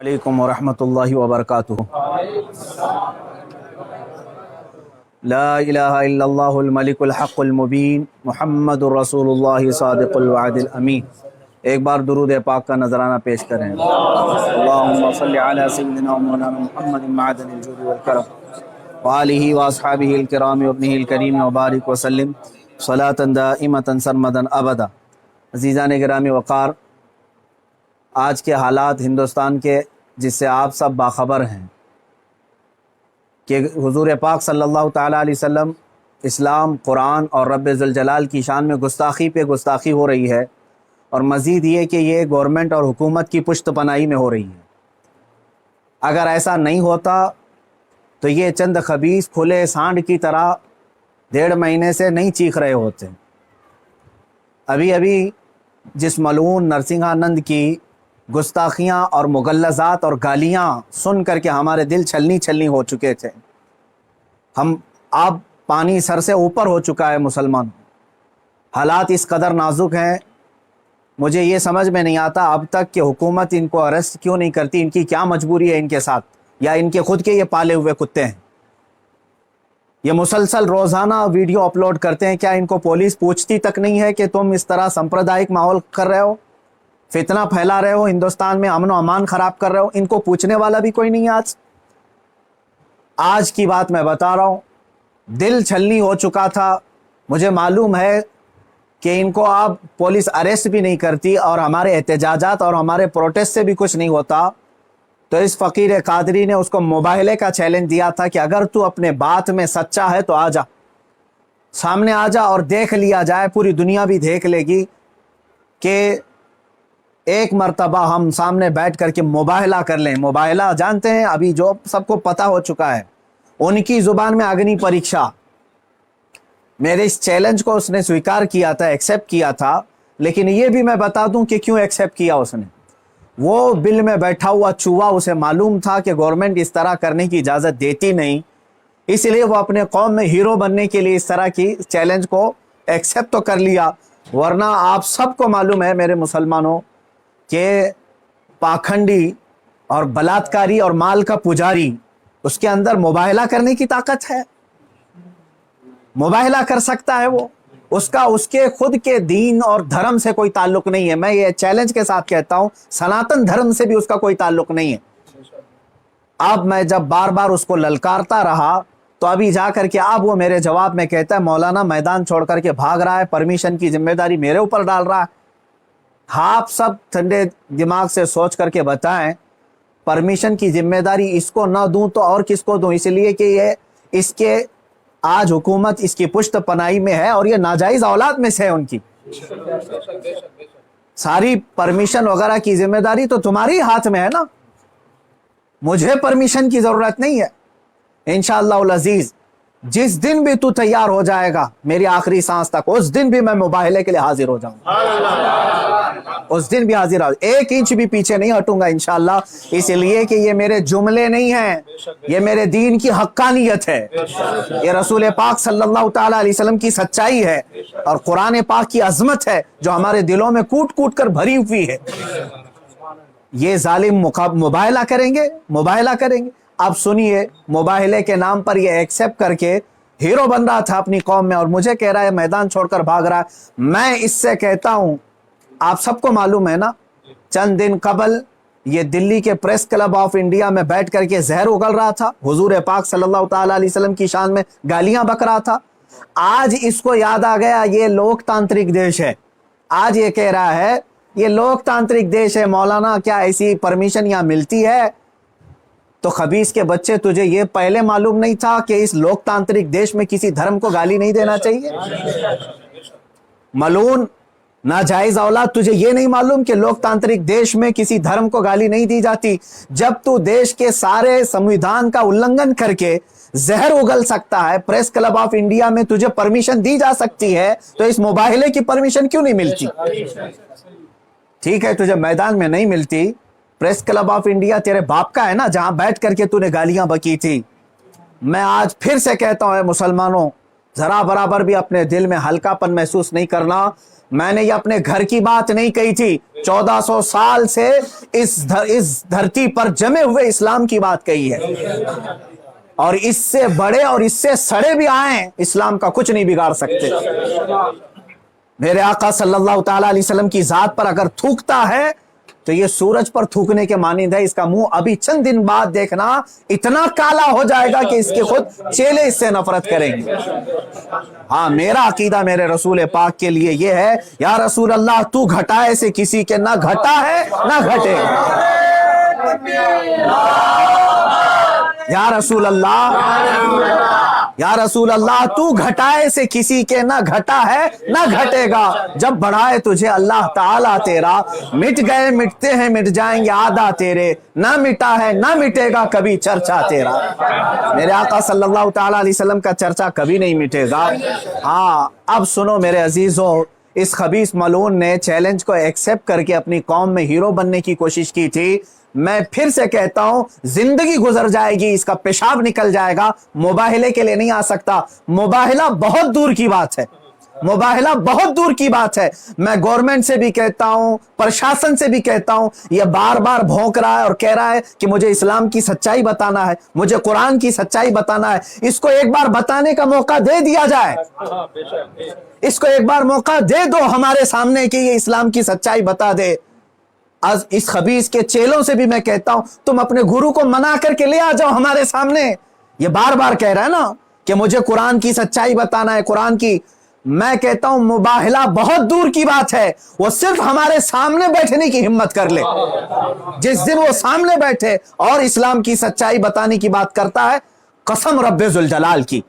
علیکم ورحمۃ اللہ وبرکاتہ۔ لا الہ الا اللہ الملک الحق المبین محمد الرسول اللہ صادق الوعد الامین۔ ایک بار درود پاک کا نذرانہ پیش کریں۔ اللہم صلی علی سیدنا مولانا محمد معدن الجود والکرم وآلہ واصحابہ الکرام وابنہ الکریم وبارک وسلم صلاۃ دائمۃ سرمدا ابدا۔ عزیزان گرامی وقار، آج کے حالات ہندوستان کے جس سے آپ سب باخبر ہیں کہ حضور پاک صلی اللہ تعالیٰ علیہ وسلم، اسلام، قرآن اور رب ذوالجلال کی شان میں گستاخی پہ گستاخی ہو رہی ہے، اور مزید یہ کہ یہ گورنمنٹ اور حکومت کی پشت پناہی میں ہو رہی ہے۔ اگر ایسا نہیں ہوتا تو یہ چند خبیث کھلے سانڈ کی طرح 1.5 مہینے سے نہیں چیخ رہے ہوتے۔ ابھی جس ملعون نرسنگھانند کی گستاخیاں اور مغلظات اور گالیاں سن کر کے ہمارے دل چھلنی ہو چکے تھے، اب پانی سر سے اوپر ہو چکا ہے مسلمان۔ حالات اس قدر نازک ہیں، مجھے یہ سمجھ میں نہیں آتا اب تک کہ حکومت ان کو اریسٹ کیوں نہیں کرتی۔ ان کی کیا مجبوری ہے ان کے ساتھ، یا ان کے خود کے یہ پالے ہوئے کتے ہیں؟ یہ مسلسل روزانہ ویڈیو اپلوڈ کرتے ہیں، کیا ان کو پولیس پوچھتی تک نہیں ہے کہ تم اس طرح سمپردائک ماحول کر رہے ہو، فتنہ پھیلا رہے ہو، ہندوستان میں امن و امان خراب کر رہے ہو؟ ان کو پوچھنے والا بھی کوئی نہیں ہے۔ آج کی بات میں بتا رہا ہوں، دل چھلنی ہو چکا تھا۔ مجھے معلوم ہے کہ ان کو اب پولیس اریسٹ بھی نہیں کرتی اور ہمارے احتجاجات اور ہمارے پروٹیسٹ سے بھی کچھ نہیں ہوتا، تو اس فقیر قادری نے اس کو مباہلے کا چیلنج دیا تھا کہ اگر تو اپنے بات میں سچا ہے تو آ جا، سامنے آ جا اور دیکھ لیا جائے، پوری دنیا بھی دیکھ لے گی کہ ایک مرتبہ ہم سامنے بیٹھ کر کے مباہلہ کر لیں۔ مباہلہ جانتے ہیں، ابھی جو سب کو پتہ ہو چکا ہے، ان کی زبان میں اگنی پریکشا۔ میرے اس چیلنج کو اس نے سویکار کیا تھا، ایکسیپٹ کیا تھا، لیکن یہ بھی میں بتا دوں کہ کیوں ایکسیپٹ کیا اس نے۔ وہ بل میں بیٹھا ہوا چوہا، اسے معلوم تھا کہ گورنمنٹ اس طرح کرنے کی اجازت دیتی نہیں، اس لیے وہ اپنے قوم میں ہیرو بننے کے لیے اس طرح کی چیلنج کو ایکسیپٹ تو کر لیا۔ ورنہ آپ سب کو معلوم ہے میرے مسلمانوں کہ پاکھنڈی اور بلاتکاری اور مال کا پجاری، اس کے اندر مباہلہ کرنے کی طاقت ہے، مباہلہ کر سکتا ہے وہ۔ اس کے خود کے دین اور دھرم سے کوئی تعلق نہیں ہے۔ میں یہ چیلنج کے ساتھ کہتا ہوں، سناتن دھرم سے بھی اس کا کوئی تعلق نہیں ہے۔ اب میں جب بار بار اس کو للکارتا رہا تو ابھی جا کر کے اب وہ میرے جواب میں کہتا ہے مولانا میدان چھوڑ کر کے بھاگ رہا ہے، پرمیشن کی ذمہ داری میرے اوپر ڈال رہا ہے۔ آپ سب ٹھنڈے دماغ سے سوچ کر کے بتائیں، پرمیشن کی ذمہ داری اس کو نہ دوں تو اور کس کو دوں؟ اس لیے کہ یہ اس کے آج حکومت اس کی پشت پناہی میں ہے اور یہ ناجائز اولاد میں سے ہے ان کی۔ ساری پرمیشن وغیرہ کی ذمہ داری تو تمہاری ہاتھ میں ہے نا، مجھے پرمیشن کی ضرورت نہیں ہے۔ انشاءاللہ العزیز جس دن بھی تو تیار ہو جائے گا میری آخری سانس تک، اس دن بھی میں مباہلے کے لیے حاضر ہو جاؤں گا، اس دن بھی حاضر ہوں، 1 انچ بھی پیچھے نہیں ہٹوں گا انشاءاللہ۔ اس لیے کہ یہ میرے جملے نہیں ہیں، یہ میرے دین کی حقانیت ہے، یہ رسول پاک صلی اللہ تعالیٰ علیہ وسلم کی سچائی ہے، اور قرآن پاک کی عظمت ہے جو ہمارے دلوں میں کوٹ کوٹ کر بھری ہوئی ہے۔ یہ ظالم مباہلہ کریں گے۔ اب سنیے، مباہلے کے نام پر یہ ایکسیپٹ کر کے ہیرو بن رہا تھا اپنی قوم میں، اور مجھے کہہ رہا ہے میدان چھوڑ کر بھاگ رہا ہے۔ میں اس سے کہتا ہوں، آپ سب کو معلوم ہے نا، چند دن قبل یہ دلی کے پریس کلب آف انڈیا میں بیٹھ کر کے زہر اگل رہا تھا، حضور پاک صلی اللہ تعالیٰ علیہ وسلم کی شان میں گالیاں بک رہا تھا۔ آج اس کو یاد آ گیا یہ لوک تانترک دیش ہے، آج یہ کہہ رہا ہے یہ لوک تانترک دیش ہے، مولانا کیا ایسی پرمیشن یہاں ملتی ہے؟ تو خبیث کے بچے، تجھے یہ پہلے معلوم نہیں تھا کہ اس لوک تانترک دیش میں کسی دھرم کو گالی نہیں دینا چاہیے؟ ملعون ناجائز اولاد، تجھے یہ نہیں معلوم کہ لوک تانترک دیش میں کسی دھرم کو گالی نہیں دی جاتی؟ جب تو دیش کے سارے سمویدھان کا النگھن کر کے زہر اگل سکتا ہے، پریس کلب آف انڈیا میں تجھے پرمیشن دی جا سکتی ہے، تو اس مباہلے کی پرمیشن کیوں نہیں ملتی؟ ٹھیک ہے، تجھے میدان میں نہیں ملتی، پریس کلب آف انڈیا تیرے باپ کا ہے نا، جہاں بیٹھ کر کے تو نے گالیاں بکی تھی۔ मैं आज फिर से कहता हूं मुसलमानों, जरा बराबर भी अपने दिल में हल्कापन महसूस नहीं करना। मैंने ये अपने घर की बात नहीं कही थी, 1400 साल से इस धरती पर जमे हुए इस्लाम की बात कही है, और इससे बड़े और इससे सड़े भी आए इस्लाम का कुछ नहीं बिगाड़ सकते। मेरे आका सल्लल्लाहु ताला अलैहि वसल्लम की जात पर अगर थूकता है तो ये सूरज पर थूकने के मानिंद है। इसका मुंह अभी चंद दिन बाद देखना इतना काला हो जाएगा कि इसके खुद चेले इससे नफरत करेंगे। हाँ, मेरा अकीदा मेरे रसूल पाक के लिए ये है, या रसूल अल्लाह तू घटाए से किसी के ना घटा है ना घटे। या रसूल अल्लाह, या रसूल अल्लाह तू घटाए से किसी के ना घटा है ना घटेगा। जब बढ़ाए तुझे अल्लाह ताला तेरा, मिट गए मिटते हैं मिट जाएंगे आदा तेरे, ना मिटा है ना मिटेगा कभी चर्चा तेरा। मेरे आका सल्लल्लाहु ताला अलैहि वसल्लम का चर्चा कभी नहीं मिटेगा। हाँ, अब सुनो मेरे अजीजों, इस खबीस मलून ने चैलेंज को एक्सेप्ट करके अपनी कौम में हीरो बनने की कोशिश की थी। मैं फिर से कहता हूं, जिंदगी गुजर जाएगी, इसका पेशाब निकल जाएगा, मुबाहिले के लिए नहीं आ सकता। मुबाहिला बहुत दूर की बात है, मुबाहिला बहुत दूर की बात है। मैं गवर्नमेंट से भी कहता हूं, प्रशासन से भी कहता हूं, यह बार बार भौंक रहा है और कह रहा है कि मुझे इस्लाम की सच्चाई बताना है, मुझे कुरान की सच्चाई बताना है। इसको एक बार बताने का मौका दे दिया जाए, इसको एक बार मौका दे दो हमारे सामने कि ये इस्लाम की सच्चाई बता दे। आज इस खबीस के चेलों से भी मैं कहता हूं, तुम अपने गुरु को मना करके ले आ जाओ हमारे सामने। ये बार बार कह रहा है ना कि मुझे कुरान की सच्चाई बताना है, कुरान की। मैं कहता हूं मुबाहिला बहुत दूर की बात है, वो सिर्फ हमारे सामने बैठने की हिम्मत कर ले। जिस दिन वो सामने बैठे और इस्लाम की सच्चाई बताने की बात करता है, कसम रब्बे जुल जलाल की,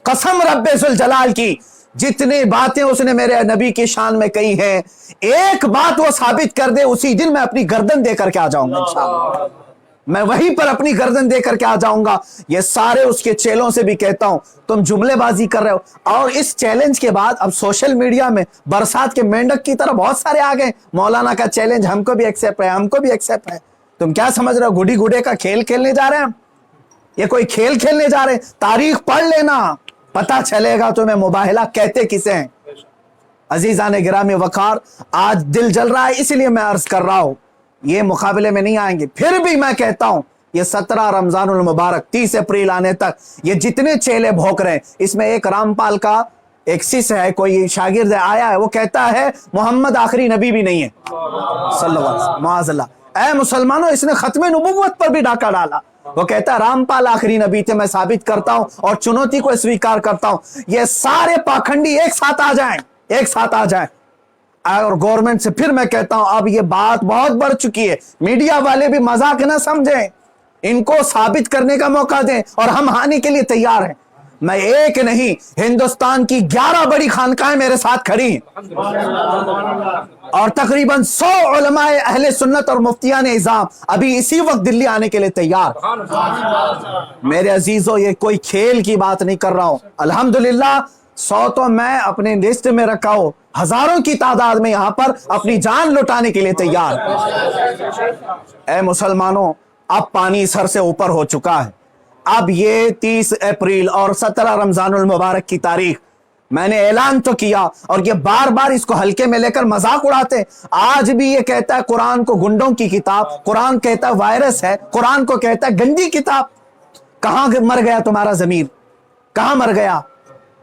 कसम रब्बे जुल जलाल की, जितनी बातें उसने मेरे नबी की शान में कही हैं, एक बात वो साबित कर दे, उसी दिन मैं अपनी गर्दन दे करके आ जाऊंगा इंशाअल्लाह। मैं वहीं पर अपनी गर्दन दे करके आ जाऊंगा। ये सारे उसके चेलों से भी कहता हूं, तुम जुमलेबाजी कर रहे हो। और इस चैलेंज के बाद अब सोशल मीडिया में बरसात के मेंढक की तरह बहुत सारे आ गए, मौलाना का चैलेंज हमको भी एक्सेप्ट है, हमको भी एक्सेप्ट है। तुम क्या समझ रहे हो, गुडी गुडे का खेल खेलने जा रहे हैं? ये कोई खेल खेलने जा रहे हैं? तारीख पढ़ लेना, पता चलेगा तुम्हें मुबाहिला कहते किसे हैं। अजीजान गिरामी वकार, आज दिल जल रहा है इसलिए मैं अर्ज कर रहा हूं, ये मुकाबले में नहीं आएंगे। फिर भी मैं कहता हूं, ये 17 रमजानुल मुबारक 30 अप्रैल आने तक ये जितने चेले भोंक रहे हैं, इसमें एक रामपाल का एक शिष्य है, कोई शागिर्द आया है, वो कहता है मोहम्मद आखिरी नबी भी नहीं है सल्लल्लाहु माअज़ल्लाह। ऐ मुसलमानों, इसने खत्मे नबुव्वत पर भी डाका डाला। वो कहता है रामपाल आखिरी नबी थे, मैं साबित करता हूं और चुनौती को स्वीकार करता हूं। ये सारे पाखंडी एक साथ आ जाएं, एक साथ आ जाएं। और गवर्नमेंट से फिर मैं कहता हूं, अब ये बात बहुत बढ़ चुकी है, मीडिया वाले भी मजाक ना समझें, इनको साबित करने का मौका दें और हम हानि के लिए तैयार हैं। मैं एक नहीं, हिंदुस्तान की 11 बड़ी खानकाएं मेरे साथ खड़ी हैं और तकरीबन 100 उलमाए अहले सुन्नत और मुफ्तियान इज़ाम अभी इसी वक्त दिल्ली आने के लिए तैयार। मेरे अजीजों, ये कोई खेल की बात नहीं कर रहा हूं। अल्हम्दुलिल्लाह 100 तो मैं अपने लिस्ट में रखा हूं, हजारों की तादाद में यहां पर अपनी जान लुटाने के लिए तैयार। ऐ मुसलमानों, अब पानी सर से ऊपर हो चुका है। अब ये 30 अप्रैल और 17 रमजानुल मुबारक की तारीख मैंने ऐलान तो किया, और ये बार बार इसको हल्के में लेकर मजाक उड़ाते। आज भी ये कहता है कुरान को गुंडों की किताब, कुरान कहता है वायरस है, कुरान को कहता है गंदी किताब। कहां मर गया तुम्हारा जमीर, कहां मर गया?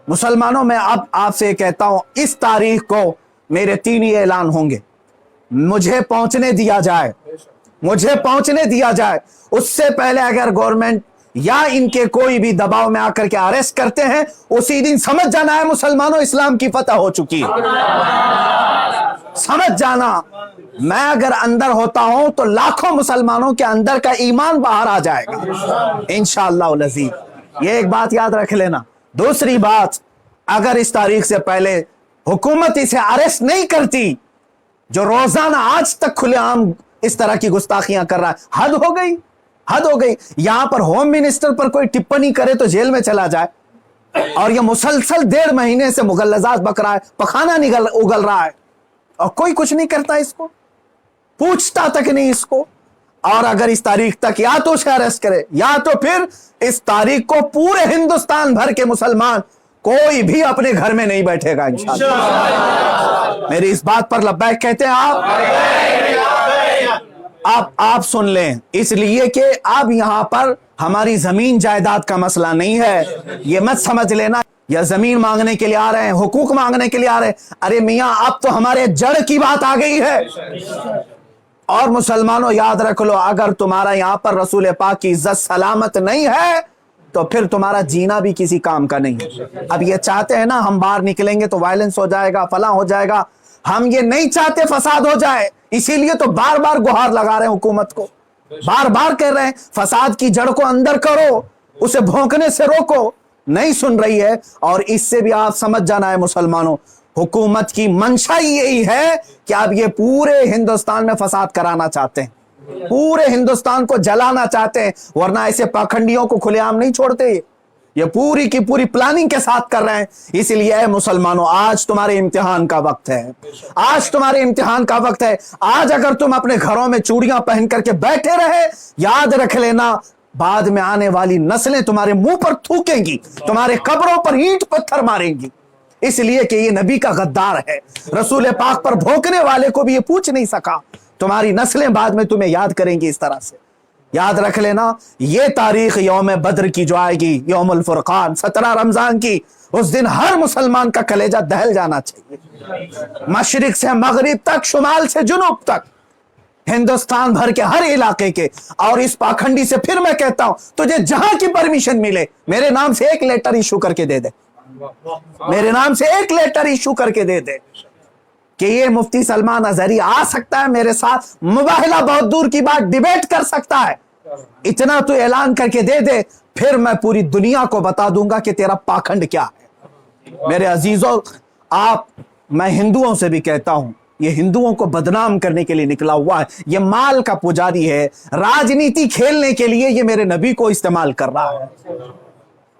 मुसलमानों, मैं अब आपसे कहता हूं, इस तारीख को मेरे 3 ही ऐलान होंगे। मुझे पहुंचने दिया जाए, मुझे पहुंचने दिया जाए। उससे पहले अगर गवर्नमेंट या इनके कोई भी दबाव में आकर के अरेस्ट करते हैं, उसी दिन समझ जाना है मुसलमानों, इस्लाम की फतह हो चुकी है। समझ जाना, मैं अगर अंदर होता हूं तो लाखों मुसलमानों के अंदर का ईमान बाहर आ जाएगा इंशाअल्लाह अज़ीज़। ये एक बात याद रख लेना। दूसरी बात, अगर इस तारीख से पहले हुकूमत इसे अरेस्ट नहीं करती, जो रोजाना आज तक खुलेआम इस तरह की गुस्ताखियां कर रहा है, हद हो गई, हद हो गई। यहां पर होम मिनिस्टर पर कोई टिप्पणी करे तो जेल में चला जाए, और यह मुसलसल 1.5 महीने से मुगल्लजात बक रहा है, पखाना उगल रहा है, और कोई कुछ नहीं करता, इसको पूछता तक नहीं इसको। और अगर इस तारीख तक या तो उसे अरेस्ट करे या तो फिर इस तारीख को पूरे हिंदुस्तान भर के मुसलमान कोई भी अपने घर में नहीं बैठेगा इंशाअल्लाह। मेरी इस बात पर लब्बैक कहते हैं आप सुन लें, इसलिए कि अब यहां पर हमारी जमीन जायदाद का मसला नहीं है। ये मत समझ लेना या जमीन मांगने के लिए आ रहे हैं, हुकूक मांगने के लिए आ रहे हैं। अरे मियां अब तो हमारे जड़ की बात आ गई है। और मुसलमानों याद रख लो, अगर तुम्हारा यहां पर रसूल पाक की इज्जत सलामत नहीं है तो फिर तुम्हारा जीना भी किसी काम का नहीं है। अब ये चाहते हैं ना हम बाहर निकलेंगे तो वायलेंस हो जाएगा, फला हो जाएगा। हम ये नहीं चाहते फसाद हो जाए, इसीलिए तो बार बार गुहार लगा रहे हैं हुकूमत को, बार बार कह रहे हैं फसाद की जड़ को अंदर करो, उसे भौंकने से रोको। नहीं सुन रही है। और इससे भी आप समझ जाना है मुसलमानों, हुकूमत की मंशा यही है कि आप ये पूरे हिंदुस्तान में फसाद कराना चाहते हैं, पूरे हिंदुस्तान को जलाना चाहते हैं, वरना ऐसे पाखंडियों को खुलेआम नहीं छोड़ते। ये पूरी की पूरी प्लानिंग के साथ कर रहे हैं। इसलिए मुसलमानों, आज तुम्हारे इम्तिहान का वक्त है, आज तुम्हारे इम्तिहान का वक्त है। आज अगर तुम अपने घरों में चूड़ियां पहन करके बैठे रहे, याद रख लेना बाद में आने वाली नस्लें तुम्हारे मुंह पर थूकेंगी, तुम्हारे कब्रों पर ईंट पत्थर मारेंगी। इसलिए कि ये नबी का गद्दार है, रसूल पाक पर भोंकने वाले को भी ये पूछ नहीं सका। तुम्हारी नस्लें बाद में तुम्हें याद करेंगी इस तरह से। याद रख लेना, ये तारीख यौम बद्र की जो आएगी, यौमुल फुरकान 17 रमजान की, उस दिन हर मुसलमान का कलेजा दहल जाना चाहिए। मशरिक से मगरिब तक, शुमाल से जुनूब तक, हिंदुस्तान भर के हर इलाके के। और इस पाखंडी से फिर मैं कहता हूं, तुझे जहां की परमिशन मिले मेरे नाम से एक लेटर इशू करके दे दे, मेरे नाम से एक लेटर इशू करके दे दे कि ये मुफ्ती सलमान अजहरी आ सकता है मेरे साथ, मुबाहिला बहुत दूर की बात, डिबेट कर सकता है। इतना तो ऐलान करके दे दे, फिर मैं पूरी दुनिया को बता दूंगा कि तेरा पाखंड क्या है। मेरे अजीजों, मैं हिंदुओं से भी कहता हूं, ये हिंदुओं को बदनाम करने के लिए निकला हुआ है, ये माल का पुजारी है, राजनीति खेलने के लिए ये मेरे नबी को इस्तेमाल कर रहा है,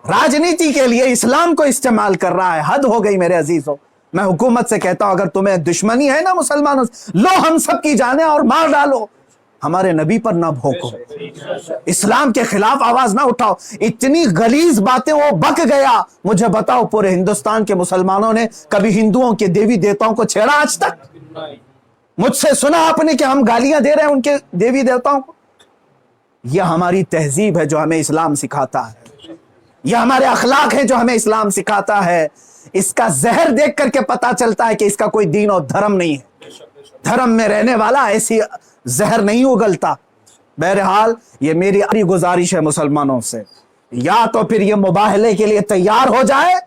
राजनीति के लिए इस्लाम को इस्तेमाल कर रहा है। हद हो गई मेरे अजीजों। मैं हुकूमत से कहता हूं, अगर तुम्हें दुश्मनी है ना मुसलमानों से, लो हम सबकी जाने और मार डालो, हमारे नबी पर ना भोंको, इस्लाम के खिलाफ आवाज ना उठाओ। इतनी गलीज बातें वो बक गया। मुझे बताओ, पूरे हिंदुस्तान के मुसलमानों ने कभी हिंदुओं के देवी देवताओं को छेड़ा आज तक? मुझसे सुना आपने कि हम गालियां दे रहे हैं उनके देवी देवताओं को? यह हमारी तहजीब है जो हमें इस्लाम सिखाता है, यह हमारे अखलाक है जो हमें इस्लाम सिखाता है। इसका जहर देख करके पता चलता है कि इसका कोई दीन और धर्म नहीं है। धर्म में रहने वाला ऐसी जहर नहीं उगलता। बहरहाल ये मेरी गुजारिश है मुसलमानों से, या तो फिर ये मुबाहले के लिए तैयार हो जाए,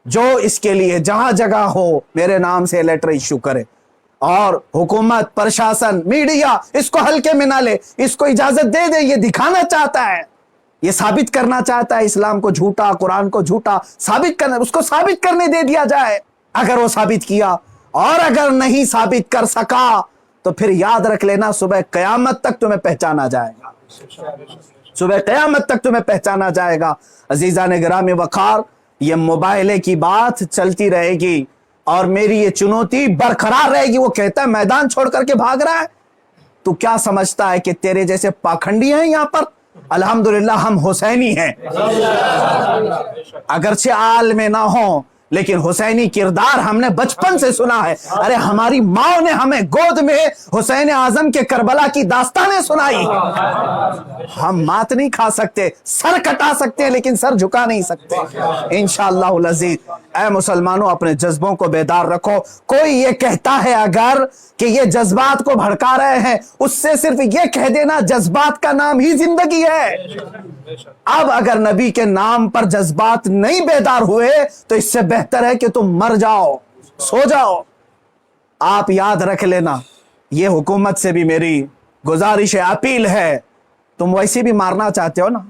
जो इसके लिए जहां जगह हो मेरे नाम से लेटर इश्यू करे, और हुकूमत, प्रशासन, मीडिया इसको हल्के में ना ले, इसको इजाजत दे दे। ये दिखाना चाहता है, ये साबित करना चाहता है इस्लाम को झूठा, कुरान को झूठा साबित करना, उसको साबित करने दे दिया जाए। अगर वो साबित किया, और अगर नहीं साबित कर सका तो फिर याद रख लेना, सुबह कयामत तक तुम्हें पहचाना जाएगा, सुबह कयामत तक तुम्हें पहचाना जाएगा। अजीजान गिरामी वकार, ये मुबाहले की बात चलती रहेगी और मेरी ये चुनौती बरकरार रहेगी। वो कहता है मैदान छोड़ करके भाग रहा है, तू क्या समझता है कि तेरे जैसे पाखंडी हैं यहां पर? अल्हम्दुलिल्लाह हम हुसैनी हैं, अगरचे आल में ना हो, लेकिन हुसैनी किरदार हमने बचपन से सुना है। अरे हमारी माँ ने हमें गोद में हुसैन आजम के करबला की दास्तानें सुनाई। हम मात नहीं खा सकते, सर कटा सकते हैं, लेकिन सर झुका नहीं सकते इंशाअल्लाह अज़ीज़। ऐ मुसलमानों, अपने जज्बों को बेदार रखो। कोई ये कहता है अगर कि ये जज्बात को भड़का रहे हैं, उससे सिर्फ ये कह देना जज्बात का नाम ही जिंदगी है। अब अगर नबी के नाम पर जज्बात नहीं बेदार हुए तो इससे बेहतर है कि तुम मर जाओ, सो जाओ। आप याद रख लेना, ये हुकूमत से भी मेरी गुजारिश है, अपील है, तुम वैसे भी मारना चाहते हो ना,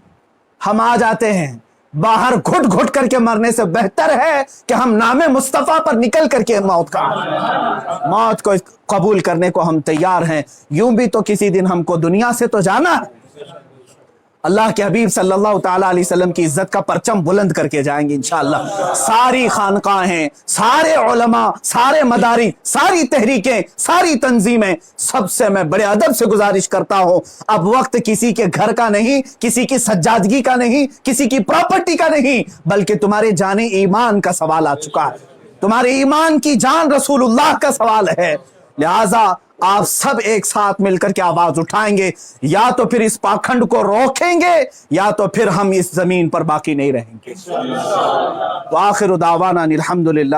हम आ जाते हैं। बाहर घुट घुट करके मरने से बेहतर है कि हम नामे मुस्तफा पर निकल करके मौत को कबूल करने को हम तैयार हैं। यूं भी तो किसी दिन हमको दुनिया से तो जाना है, اللہ کے حبیب صلی اللہ تعالیٰ علیہ وسلم کی عزت کا پرچم بلند کر کے جائیں گے انشاءاللہ۔ ساری خانقاہیں، سارے علماء، سارے مدارس، ساری تحریکیں، ساری تنظیمیں، سب سے میں بڑے ادب سے گزارش کرتا ہوں، اب وقت کسی کے گھر کا نہیں، کسی کی سجادگی کا نہیں، کسی کی پراپرٹی کا نہیں، بلکہ تمہارے جان ایمان کا سوال آ چکا ہے، تمہارے ایمان کی جان رسول اللہ کا سوال ہے۔ لہٰذا آپ سب ایک ساتھ مل کر کے آواز اٹھائیں گے، یا تو پھر اس پاکھنڈ کو روکیں گے، یا تو پھر ہم اس زمین پر باقی نہیں رہیں گے۔ وآخر دعوانا الحمدللہ۔